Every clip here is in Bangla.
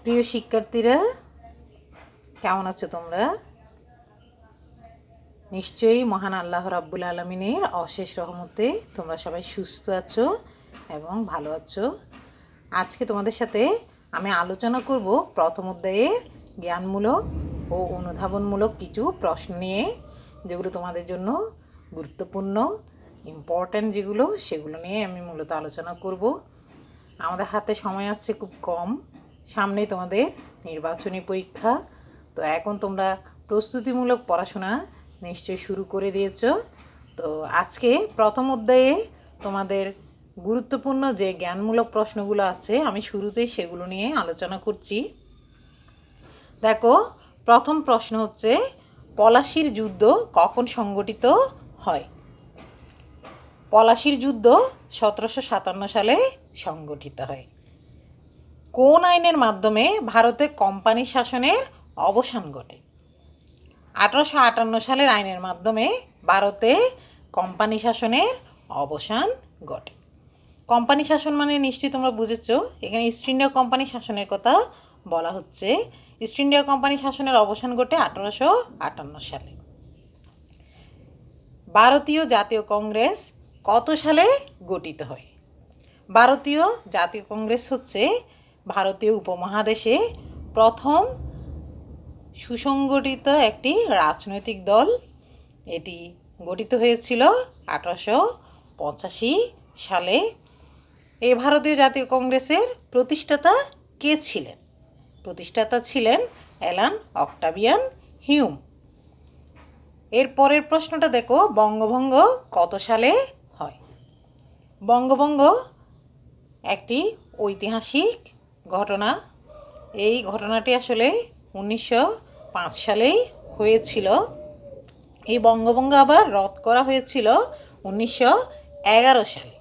প্রিয় শিক্ষার্থীরা, কেমন আছো তোমরা? নিশ্চয়ই মহান আল্লাহ রাব্বুল আলামিনের অশেষ রহমতে তোমরা সবাই সুস্থ আছো এবং ভালো আছো। আজকে তোমাদের সাথে আমি আলোচনা করব প্রথম অধ্যায়ের জ্ঞানমূলক ও অনুধাবনমূলক কিছু প্রশ্ন নিয়ে, যেগুলো তোমাদের জন্য গুরুত্বপূর্ণ, ইম্পর্ট্যান্ট যেগুলো, সেগুলো নিয়ে আমি মূলত আলোচনা করব। আমাদের হাতে সময় আছে খুব কম, সামনেই তোমাদের নির্বাচনী পরীক্ষা। তো এখন তোমরা প্রস্তুতিমূলক পড়াশোনা নিশ্চয়ই শুরু করে দিয়েছো। তো আজকে প্রথম অধ্যায়ে তোমাদের গুরুত্বপূর্ণ যে জ্ঞানমূলক প্রশ্নগুলো আছে, আমি শুরুতেই সেগুলো নিয়ে আলোচনা করছি। দেখো, প্রথম প্রশ্ন হচ্ছে, পলাশির যুদ্ধ কখন সংগঠিত হয়? পলাশির যুদ্ধ 1757 সালে সংগঠিত হয়। কোন আইনের মাধ্যমে ভারতে কোম্পানি শাসনের অবসান ঘটে? 1858 সালের আইনের মাধ্যমে ভারতে কোম্পানি শাসনের অবসান ঘটে। কোম্পানি শাসন মানে নিশ্চয়ই তোমরা বুঝেছো, এখানে ইস্ট ইন্ডিয়া কোম্পানি শাসনের কথা বলা হচ্ছে। ইস্ট ইন্ডিয়া কোম্পানি শাসনের অবসান ঘটে 1858 সালে। ভারতীয় জাতীয় কংগ্রেস কত সালে গঠিত হয়? ভারতীয় জাতীয় কংগ্রেস হচ্ছে ভারতীয় উপমহাদেশে প্রথম সুসংগঠিত একটি রাজনৈতিক দল। এটি গঠিত হয়েছিল 1885 সালে। এই ভারতীয় জাতীয় কংগ্রেসের প্রতিষ্ঠাতা কে ছিলেন? প্রতিষ্ঠাতা ছিলেন অ্যালান অক্টাভিয়ান হিউম। এর পরের প্রশ্নটা দেখো, বঙ্গভঙ্গ কত সালে হয়? বঙ্গভঙ্গ একটি ঐতিহাসিক ঘটনা। এই ঘটনাটি আসলে 1905 সালেই হয়েছিল। এই বঙ্গভঙ্গ আবার রদ করা হয়েছিল 1911 সালে।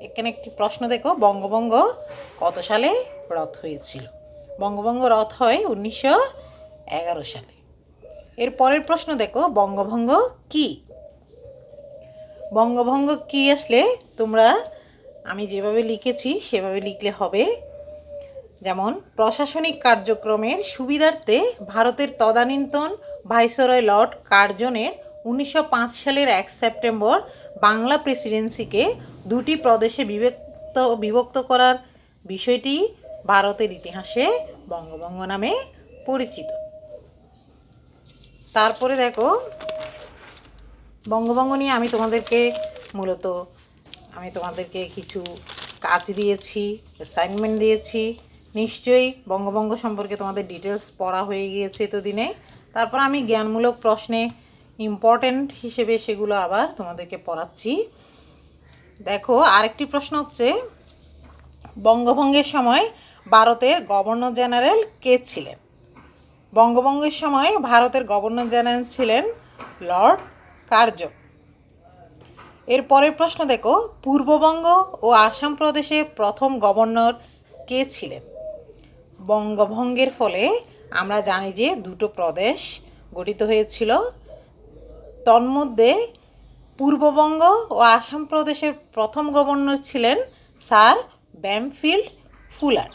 এখানে একটি প্রশ্ন দেখো, বঙ্গভঙ্গ কত সালে রদ হয়েছিল? বঙ্গভঙ্গ রদ হয় 1911 সালে। এর পরের প্রশ্ন দেখো, বঙ্গভঙ্গ কি? বঙ্গভঙ্গ কি আসলে তোমরা আমি যেভাবে লিখেছি সেভাবে লিখলে হবে। যেমন, প্রশাসনিক কার্যক্রমের সুবিধার্থে ভারতের তদানীন্তন ভাইসরয় লর্ড কার্জনের 1905 সালের 1 সেপ্টেম্বর বাংলা প্রেসিডেন্সিকে দুটি প্রদেশে বিভক্ত করার বিষয়টি ভারতের ইতিহাসে বঙ্গভঙ্গ নামে পরিচিত। তারপরে দেখো, বঙ্গভঙ্গ নিয়ে আমি তোমাদেরকে কিছু কাজ দিয়েছি, অ্যাসাইনমেন্ট দিয়েছি। নিশ্চয়ই বঙ্গভঙ্গ সম্পর্কে তোমাদের ডিটেলস পড়া হয়ে গিয়েছে এতদিনে। তারপর আমি জ্ঞানমূলক প্রশ্নে ইম্পর্ট্যান্ট হিসেবে সেগুলো আবার তোমাদেরকে পড়াচ্ছি। দেখো, আরেকটি প্রশ্ন হচ্ছে, বঙ্গভঙ্গের সময় ভারতের গভর্নর জেনারেল কে ছিলেন? বঙ্গভঙ্গের সময় ভারতের গভর্নর জেনারেল ছিলেন লর্ড কার্জন। এর পরের প্রশ্ন দেখো, পূর্ববঙ্গ ও আসাম প্রদেশের প্রথম গভর্নর কে ছিলেন? বঙ্গভঙ্গের ফলে আমরা জানি যে দুটো প্রদেশ গঠিত হয়েছিল। তন্মধ্যে পূর্ববঙ্গ ও আসাম প্রদেশের প্রথম গভর্নর ছিলেন স্যার ব্যামফিল্ড ফুলার।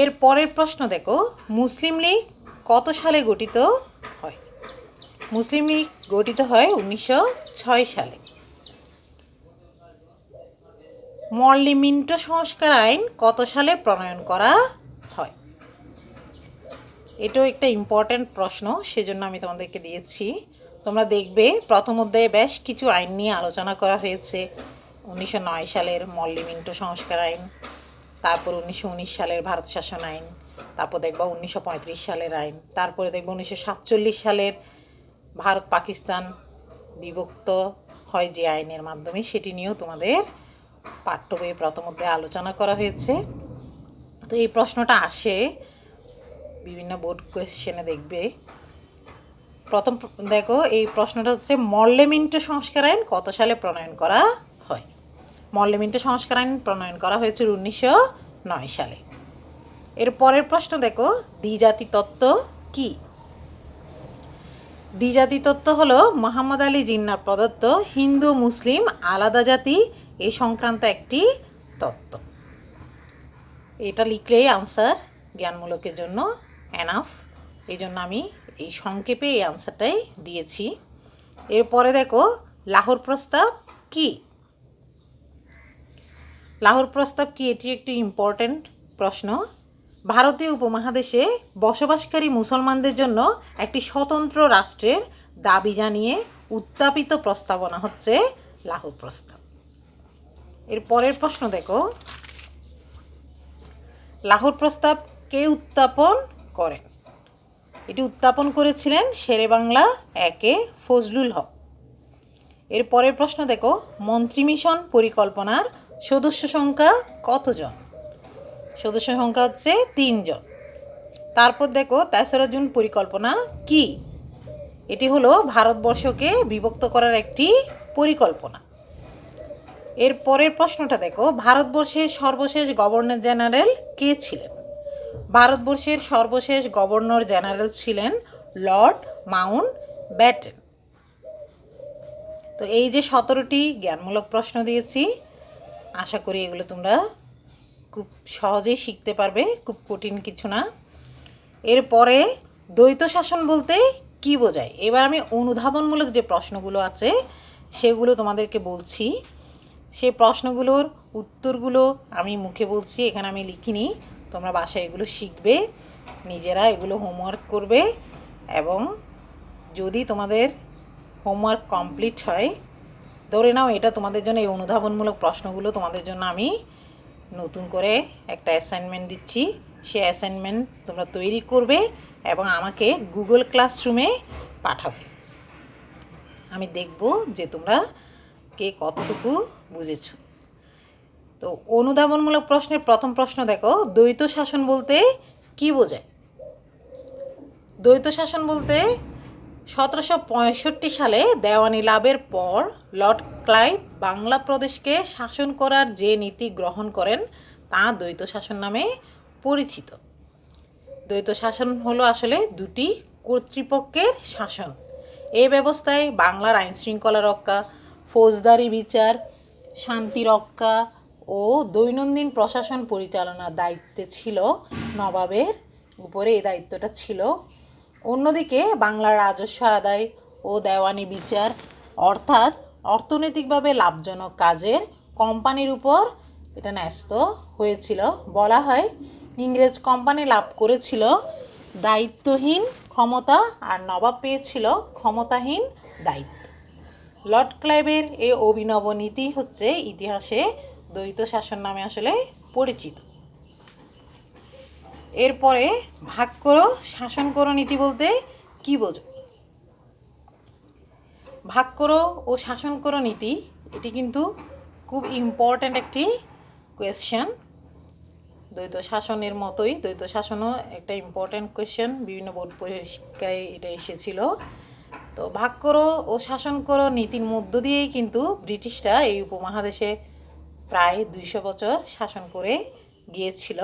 এর পরের প্রশ্ন দেখো, মুসলিম লীগ কত সালে গঠিত হয়? মুসলিম লীগ গঠিত হয় 1906 সালে। মর্লি মিন্টো সংস্কার আইন কত সালে প্রণয়ন করা হয়? এটাও একটা ইম্পর্ট্যান্ট প্রশ্ন, সেজন্য আমি তোমাদেরকে দিয়েছি। তোমরা দেখবে প্রথম অধ্যায়ে বেশ কিছু আইন নিয়ে আলোচনা করা হয়েছে। 1909 সালের মর্লি মিন্টো সংস্কার আইন, তারপর 1919 সালের ভারত শাসন আইন, তারপর দেখবা 1935 সালের আইন, তারপরে দেখবা 1947 সালের ভারত পাকিস্তান বিভক্ত হয় যে আইনের মাধ্যমে, সেটি নিয়েও তোমাদের পাঠ্য বইয়ে প্রথম অধ্যায়ে আলোচনা করা হয়েছে। তো এই প্রশ্নটা আসে বিভিন্ন বোর্ড কোয়েশ্চেনে দেখবে। প্রথম দেখো, এই প্রশ্নটা হচ্ছে, মর্লে মিন্টো সংস্কার আইন কত সালে প্রণয়ন করা হয়? মর্লে মিন্টো সংস্কার আইন প্রণয়ন করা হয়েছিল 1909 সালে। এর পরের প্রশ্ন দেখো, দ্বিজাতি তত্ত্ব কি? দ্বিজাতি তত্ত্ব হলো মোহাম্মদ আলী জিন্নার প্রদত্ত হিন্দু মুসলিম আলাদা জাতি এই সংক্রান্ত একটি তত্ত্ব। এটা লিখলেই আনসার জ্ঞানমূলকের জন্য এনাফ। এই জন্য আমি এই সংক্ষেপে এই আনসারটাই দিয়েছি। এরপরে দেখো লাহোর প্রস্তাব কি? লাহোর প্রস্তাব কি? এটি একটি ইম্পর্ট্যান্ট প্রশ্ন। ভারতীয় উপমহাদেশে বসবাসকারী মুসলমানদের জন্য একটি স্বতন্ত্র রাষ্ট্রের দাবি জানিয়ে উত্থাপিত প্রস্তাবনা হচ্ছে লাহোর প্রস্তাব। এর পরের প্রশ্ন দেখো, লাহোর প্রস্তাব কে উত্থাপন করেন? এটি উত্থাপন করেছিলেন শেরেবাংলা একে ফজলুল হক। এর পরের প্রশ্ন দেখো, মন্ত্রী মিশন পরিকল্পনার সদস্য সংখ্যা কতজন? সদস্য সংখ্যা হচ্ছে 3 জন। তারপর দেখো 3রা জুন পরিকল্পনা কি? এটি হলো ভারতবর্ষকে বিভক্ত করার একটি পরিকল্পনা। এর পরের প্রশ্নটা দেখো, ভারতবর্ষের সর্বশেষ গভর্নর জেনারেল কে ছিলেন? ভারতবর্ষের সর্বশেষ গভর্নর জেনারেল ছিলেন লর্ড মাউন্ট ব্যাটেন। তো এই যে 17টি জ্ঞানমূলক প্রশ্ন দিয়েছি, আশা করি এগুলো তোমরা খুব সহজেই শিখতে পারবে, খুব কঠিন কিছু না। এরপরে দ্বৈত শাসন বলতে কি বোঝায়? এবার আমি অনুধাবনমূলক যে প্রশ্নগুলো আছে সেগুলো তোমাদেরকে বলছি। সেই প্রশ্নগুলোর উত্তরগুলো আমি মুখে বলছি, এখানে আমি লিখিনি। তোমরা বাসায় এগুলো শিখবে, নিজেরা এগুলো হোমওয়ার্ক করবে, এবং যদি তোমাদের হোমওয়ার্ক কমপ্লিট হয়, ধরে নাও এটা তোমাদের জন্য, এই অনুধাবনমূলক প্রশ্নগুলো তোমাদের জন্য আমি নতুন করে একটা অ্যাসাইনমেন্ট দিচ্ছি। সেই অ্যাসাইনমেন্ট তোমরা তৈরি করবে এবং আমাকে গুগল ক্লাসরুমে পাঠাবে। আমি দেখব যে তোমরা কে কতটুকু বুঝেছো। তো অনুধাবনমূলক প্রশ্নের প্রথম প্রশ্ন দেখো, দ্বৈত শাসন বলতে কি বোঝায়? দ্বৈত শাসন বলতে 1765 সালে দেওয়ানি লাভের পর লর্ড ক্লাইভ বাংলা প্রদেশকে শাসন করার যে নীতি গ্রহণ করেন তা দ্বৈত শাসন নামে পরিচিত। দ্বৈত শাসন হলো আসলে দুটি কর্তৃপক্ষের শাসন। এই ব্যবস্থায় বাংলার আইন শৃঙ্খলা রক্ষা, ফৌজদারি বিচার, শান্তি রক্ষা ও দৈনন্দিন প্রশাসন পরিচালনার দায়িত্বে ছিল নবাবের উপরে এই দায়িত্বটা ছিল। অন্যদিকে বাংলার রাজস্ব আদায় ও দেওয়ানি বিচার, অর্থাৎ অর্থনৈতিকভাবে লাভজনক কাজের কোম্পানির উপর এটা ন্যস্ত হয়েছিল। বলা হয় ইংরেজ কোম্পানি লাভ করেছিল দায়িত্বহীন ক্ষমতা আর নবাব পেয়েছিল ক্ষমতাহীন দায়িত্ব। লর্ড ক্লাইভের এই অভিনব নীতি হচ্ছে ইতিহাসে দ্বৈত শাসন নামে আসলে পরিচিত। এরপরে ভাগ করো শাসন করো নীতি বলতে কি বোঝো? ভাগ করো ও শাসন করো নীতি, এটি কিন্তু খুব ইম্পর্ট্যান্ট একটি কোয়েশ্চেন। দ্বৈত শাসনের মতোই দ্বৈত শাসনও একটা ইম্পর্ট্যান্ট কোয়েশ্চেন, বিভিন্ন বোর্ড পরীক্ষায় এটা এসেছিল। তো ভাগ করো ও শাসন করো নীতির মধ্য দিয়েই কিন্তু ব্রিটিশরা এই উপমহাদেশে প্রায় 200 বছর শাসন করে গিয়েছিল।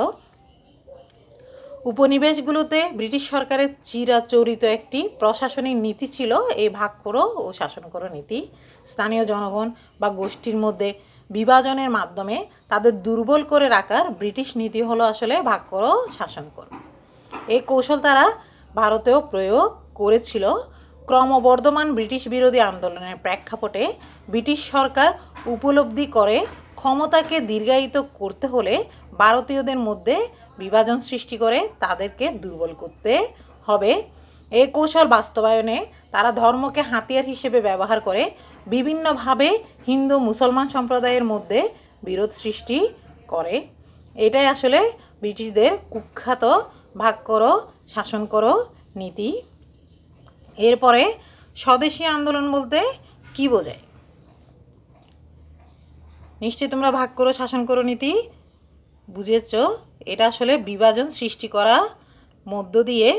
উপনিবেশগুলোতে ব্রিটিশ সরকারের চিরাচরিত একটি প্রশাসনিক নীতি ছিল এই ভাগ করো ও শাসন করো নীতি। স্থানীয় জনগণ বা গোষ্ঠীর মধ্যে বিভাজনের মাধ্যমে তাদের দুর্বল করে রাখার ব্রিটিশ নীতি হলো আসলে ভাগ করো শাসন করো। এই কৌশল তারা ভারতেও প্রয়োগ করেছিল। ক্রমবর্ধমান ব্রিটিশ বিরোধী আন্দোলনের প্রেক্ষাপটে ব্রিটিশ সরকার উপলব্ধি করে ক্ষমতাকে দীর্ঘায়িত করতে হলে ভারতীয়দের মধ্যে বিভাজন সৃষ্টি করে তাদেরকে দুর্বল করতে হবে। এই কৌশল বাস্তবায়নে তারা ধর্মকে হাতিয়ার হিসেবে ব্যবহার করে বিভিন্নভাবে হিন্দু মুসলমান সম্প্রদায়ের মধ্যে বিরোধ সৃষ্টি করে। এটাই আসলে ব্রিটিশদের কুখ্যাত ভাগ করো শাসন করো নীতি। এরপরে স্বদেশী আন্দোলন বলতে কি বোঝায়? নিশ্চয়ই তোমরা ভাগ করো শাসন করো নীতি বুঝেছ। এটা আসলে বিভাজন সৃষ্টি করা মধ্য দিয়ে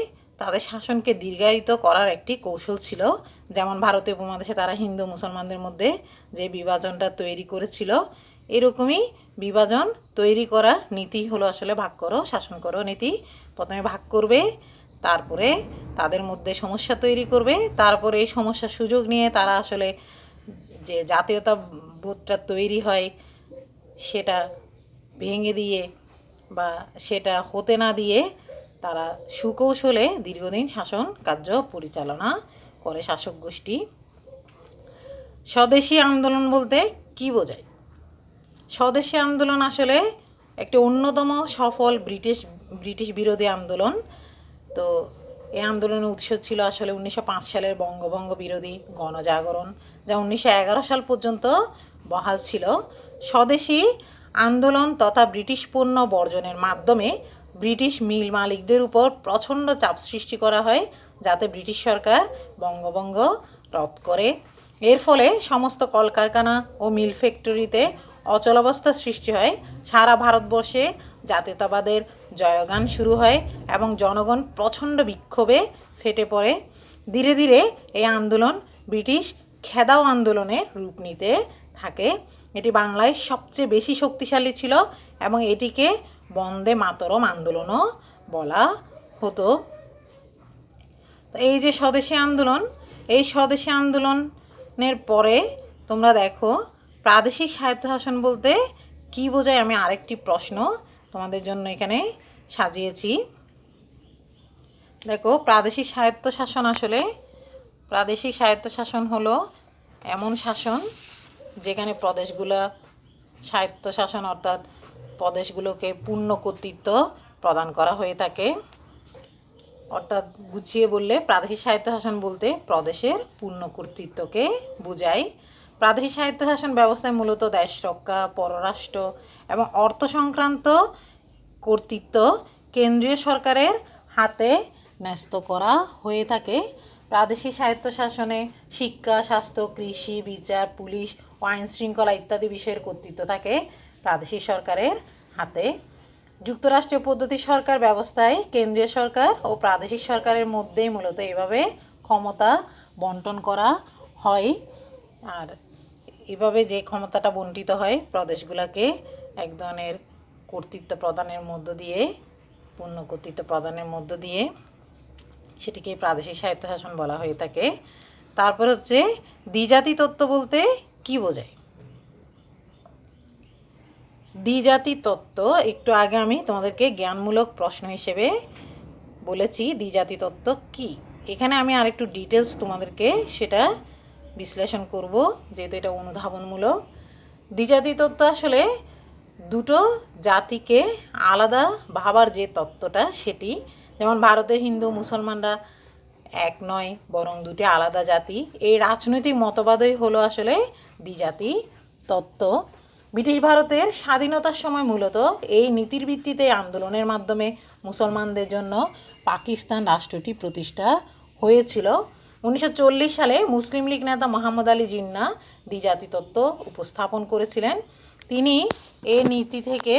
তাদের শাসনকে দীর্ঘায়িত করার একটি কৌশল ছিল। যেমন ভারতীয় উপমহাদেশে তারা হিন্দু মুসলমানদের মধ্যে যে বিভাজনটা তৈরি করেছিল, এরকমই বিভাজন তৈরি করার নীতি হলো আসলে ভাগ করো শাসন করো নীতি। প্রথমে ভাগ করবে, তারপরে তাদের মধ্যে সমস্যা তৈরি করবে, তারপরে এই সমস্যার সুযোগ নিয়ে তারা আসলে যে জাতীয়তা বোধটা তৈরি হয় সেটা ভেঙে দিয়ে বা সেটা হতে না দিয়ে তারা সুকৌশলে দীর্ঘদিন শাসন কার্য পরিচালনা করে শাসক গোষ্ঠী। স্বদেশী আন্দোলন বলতে কী বোঝায়? স্বদেশী আন্দোলন আসলে একটি অন্যতম সফল ব্রিটিশ বিরোধী আন্দোলন। তো এই আন্দোলনের উৎস ছিল আসলে 1905 সালের বঙ্গভঙ্গ বিরোধী গণজাগরণ, যা 1911 সাল পর্যন্ত বহাল ছিল। স্বদেশী আন্দোলন তথা ব্রিটিশ পণ্য বর্জনের মাধ্যমে ব্রিটিশ মিল মালিকদের উপর প্রচণ্ড চাপ সৃষ্টি করা হয়, যাতে ব্রিটিশ সরকার বঙ্গভঙ্গ রদ করে। এর ফলে সমস্ত কলকারখানা ও মিল ফ্যাক্টরিতে অচলাবস্থা সৃষ্টি হয়। সারা ভারতবর্ষে জাতীয়তাবাদের জয়গান শুরু হয় এবং জনগণ প্রচণ্ড বিক্ষোভে ফেটে পড়ে। ধীরে ধীরে এই আন্দোলন ব্রিটিশ খেদাও আন্দোলনের রূপ নিতে থাকে। এটি বাংলায় সবচেয়ে বেশি শক্তিশালী ছিল এবং এটিকে বন্দে মাতরম আন্দোলনও বলা হতো। এই যে স্বদেশী আন্দোলন, এই স্বদেশী আন্দোলনের পরে তোমরা দেখো প্রাদেশিক স্বায়ত্তশাসন বলতে কী বোঝায়। আমি আরেকটি প্রশ্ন তোমাদের জন্য এখানে সাজিয়েছি। দেখো, প্রাদেশিক স্বায়ত্তশাসন আসলে প্রাদেশিক স্বায়ত্তশাসন হলো এমন শাসন যেখানে প্রদেশগুলো স্বায়ত্তশাসন অর্থাৎ প্রদেশগুলোকে পূর্ণ কর্তৃত্ব প্রদান করা হয়ে থাকে। অর্থাৎ গুছিয়ে বললে প্রাদেশিক স্বায়ত্তশাসন বলতে প্রদেশের পূর্ণ কর্তৃত্বকে বোঝায়। প্রাদেশিক স্বায়ত্তশাসন ব্যবস্থায় মূলত দেশ রক্ষা, পররাষ্ট্র এবং অর্থ সংক্রান্ত কর্তৃত্ব কেন্দ্রীয় সরকারের হাতে ন্যস্ত করা হয়ে থাকে। প্রাদেশিক স্বায়ত্তশাসনে শিক্ষা, স্বাস্থ্য, কৃষি, বিচার, পুলিশ ও আইন শৃঙ্খলা ইত্যাদি বিষয়ের কর্তৃত্ব থাকে প্রাদেশিক সরকারের হাতে। যুক্তরাষ্ট্রীয় পদ্ধতি সরকার ব্যবস্থায় কেন্দ্রীয় সরকার ও প্রাদেশিক সরকারের মধ্যেই মূলত এভাবে ক্ষমতা বন্টন করা হয়। আর এভাবে যে ক্ষমতাটা বণ্টিত হয় প্রদেশগুলোকে এক ধরনের কর্তৃত্ব প্রদানের মধ্য দিয়ে, পূর্ণ কর্তৃত্ব প্রদানের মধ্য দিয়ে, সেটিকে প্রাদেশিক স্বায়ত্তশাসন বলা হয়ে থাকে। তারপর হচ্ছে দ্বিজাতি তত্ত্ব বলতে কি বোঝায়? দ্বিজাতি তত্ত্ব একটু আগে আমি তোমাদেরকে জ্ঞানমূলক প্রশ্ন হিসেবে বলেছি দ্বিজাতি তত্ত্ব কি। এখানে আমি আরেকটু ডিটেলস তোমাদেরকে সেটা বিশ্লেষণ করব, যেহেতু এটা অনুধাবনমূলক। দ্বিজাতি তত্ত্ব আসলে দুটো জাতিকে আলাদা ভাবার যে তত্ত্বটা, সেটি যেমন ভারতের হিন্দু মুসলমানরা এক নয় বরং দুটি আলাদা জাতি, এই রাজনৈতিক মতবাদই হলো আসলে দ্বিজাতি তত্ত্ব। ব্রিটিশ ভারতের স্বাধীনতার সময় মূলত এই নীতির ভিত্তিতে আন্দোলনের মাধ্যমে মুসলমানদের জন্য পাকিস্তান রাষ্ট্রটি প্রতিষ্ঠা হয়েছিল। 1940 সালে মুসলিম লীগ নেতা মোহাম্মদ আলী জিন্না দ্বিজাতি তত্ত্ব উপস্থাপন করেছিলেন। তিনি এই নীতি থেকে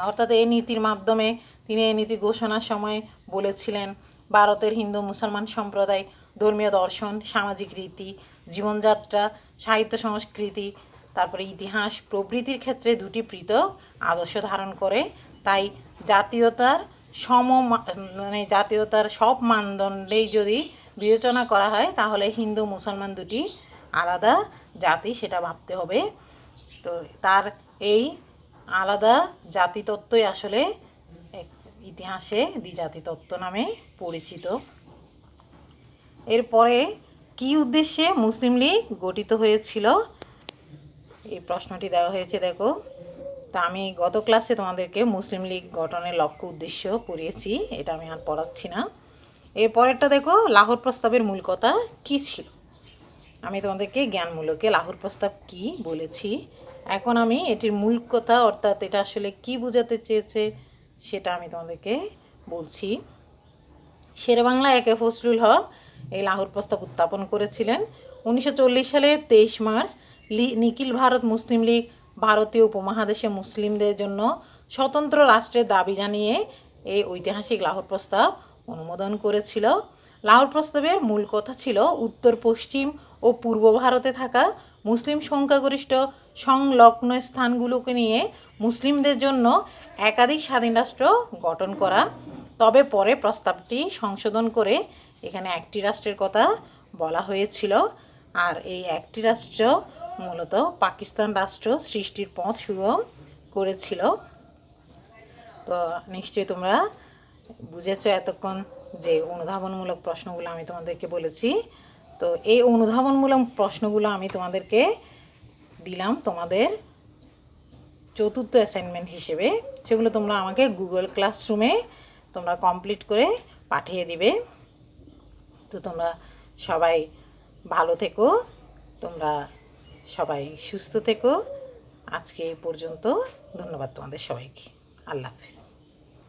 অর্থাৎ এই নীতির মাধ্যমে তিনি এই নীতি ঘোষণার সময় বলেছিলেন ভারতের হিন্দু মুসলমান সম্প্রদায় ধর্মীয় দর্শন, সামাজিক রীতি, জীবনযাত্রা, সাহিত্য সংস্কৃতি, তারপরে ইতিহাস প্রভৃতির ক্ষেত্রে দুটি পৃথক আদর্শ ধারণ করে। তাই জাতীয়তার সব মানদণ্ডেই যদি বিবেচনা করা হয় তাহলে হিন্দু মুসলমান দুটি আলাদা জাতি সেটা ভাবতে হবে। তো তার এই আলাদা জাতিতত্ত্বই আসলে ইতিহাসে দ্বিজাতি তত্ত্ব নামে পরিচিত। এরপরে কি উদ্দেশ্যে মুসলিম লীগ গঠিত হয়েছিল, এই প্রশ্নটি দেওয়া হয়েছে। দেখো, তা আমি গত ক্লাসে তোমাদেরকে মুসলিম লীগ গঠনের লক্ষ্য উদ্দেশ্য পড়িয়েছি, এটা আমি আর পড়াচ্ছি না। এরপরেরটা দেখো, লাহোর প্রস্তাবের মূল কথা কী ছিল। আমি তোমাদেরকে জ্ঞানমূলকে লাহোর প্রস্তাব কি বলেছি। এখন আমি এটির মূল কথা অর্থাৎ এটা আসলে কি বোঝাতে চেয়েছে সেটা আমি তোমাদেরকে বলছি। শেরেবাংলা একে ফজলুল হক এই লাহোর প্রস্তাব উত্থাপন করেছিলেন। 1940 সালের 23 মার্চ নিখিল ভারত মুসলিম লীগ ভারতীয় উপমহাদেশে মুসলিমদের জন্য স্বতন্ত্র রাষ্ট্রের দাবি জানিয়ে এই ঐতিহাসিক লাহোর প্রস্তাব অনুমোদন করেছিল। লাহোর প্রস্তাবের মূল কথা ছিল উত্তর পশ্চিম ও পূর্ব ভারতে থাকা মুসলিম সংখ্যাগরিষ্ঠ সংলগ্ন স্থানগুলোকে নিয়ে মুসলিমদের জন্য একাধিক স্বাধীন রাষ্ট্র গঠন করা। তবে পরে প্রস্তাবটি সংশোধন করে এখানে একটি রাষ্ট্রের কথা বলা হয়েছিল। আর এই একটি রাষ্ট্র মূলত পাকিস্তান রাষ্ট্র সৃষ্টির পথ সুগম করেছিল। তো নিশ্চয়ই তোমরা বুঝেছো এতক্ষণ যে অনুধাবনমূলক প্রশ্নগুলো আমি তোমাদেরকে বলেছি। তো এই অনুধাবনমূলক প্রশ্নগুলো আমি তোমাদেরকে দিলাম তোমাদের চতুর্থ অ্যাসাইনমেন্ট হিসেবে। সেগুলো তোমরা আমাকে গুগল ক্লাসরুমে তোমরা কমপ্লিট করে পাঠিয়ে দিবে। তো তোমরা সবাই ভালো থেকো, তোমরা সবাই সুস্থ থেকো। আজকে এই পর্যন্ত। ধন্যবাদ তোমাদের সবাইকে। আল্লাহ হাফিজ।